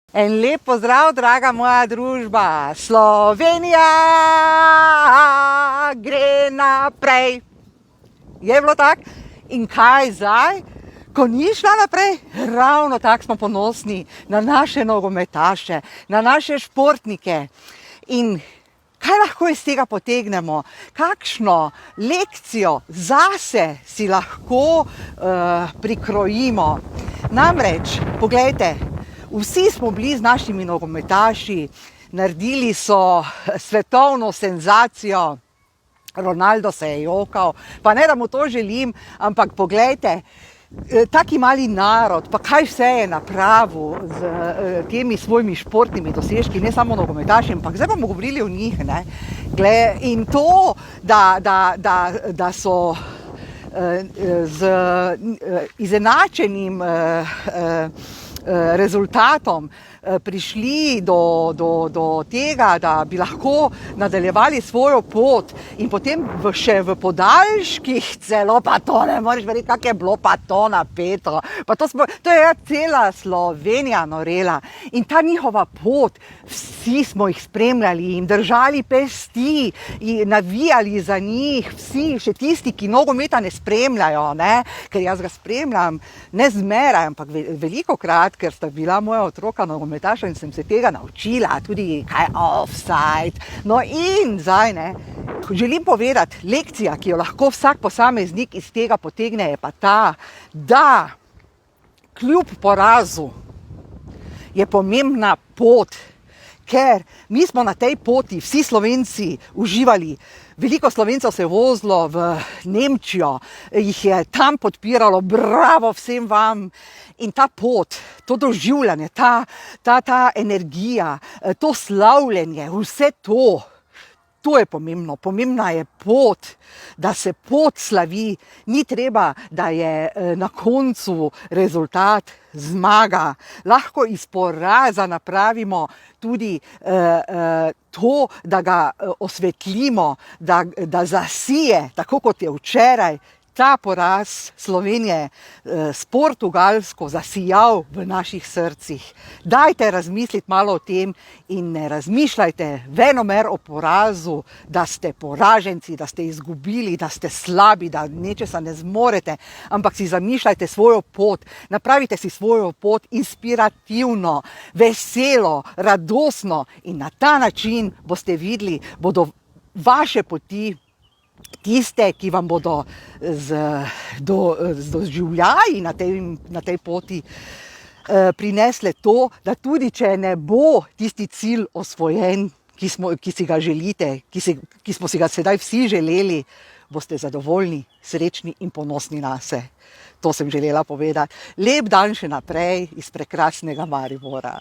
En lep pozdrav, draga moja družba. Slovenija gre naprej. Je bilo tako? In kaj zdaj? Ko ni šla naprej, ravno tako smo ponosni na naše nogometaše, na naše športnike. In kaj lahko iz tega potegnemo? Kakšno lekcijo zase si lahko prikrojimo? Namreč, poglejte, vsi smo bili z našimi nogometaši, naredili so svetovno senzacijo, Ronaldo se je jokal, pa ne da mu to želim, ampak poglejte, taki mali narod, pa kaj vse je napravil z temi svojimi športnimi dosežki, ne samo nogometaši, ampak zdaj bomo govorili o njih. Ne? In to, da so z izenačenim rezultatom prišli do tega, da bi lahko nadaljevali svojo pot in potem še v podaljških celo, pa to ne moreš verjeti, kak je bilo pa to napeto. Pa to je cela Slovenija norela in ta njihova pot, vsi smo jih spremljali, jim držali pesti, navijali za njih, vsi, še tisti, ki nogometa ne spremljajo, ne? Ker jaz ga spremljam, ne zmeraj, ampak velikokrat, ker sta bila moja otroka nogometaša in sem se tega naučila, tudi kaj je offside. No in zdaj, ne, želim povedati, lekcija, ki jo lahko vsak posameznik iz tega potegne, je pa ta, da kljub porazu je pomembna pot, ker mi smo na tej poti, vsi Slovenci, uživali. Veliko Slovencev se je vozilo v Nemčijo, jih je tam podpiralo, bravo vsem vam. In ta pot, to doživljanje, ta energija, to slavljenje, vse to je pomembno. Pomembna je pot, da se pot slavi. Ni treba, da je na koncu rezultat zmaga. Lahko iz poraza napravimo tudi to, da ga osvetlimo, da zasije, tako kot je včeraj ta poraz Slovenije s Portugalsko zasijal v naših srcih. Dajte razmisliti malo o tem in ne razmišljajte venomer o porazu, da ste poraženci, da ste izgubili, da ste slabi, da nečesa ne zmorete, ampak si zamišljajte svojo pot, napravite si svojo pot inspirativno, veselo, radosno in na ta način boste videli, bodo vaše poti tiste, ki vam bodo z doživljaji na tej poti prinesle to, da tudi če ne bo tisti cilj osvojen, ki si ga želite, ki smo si ga sedaj vsi želeli, boste zadovoljni, srečni in ponosni nase. To sem želela povedati. Lep dan še naprej iz prekrasnega Maribora.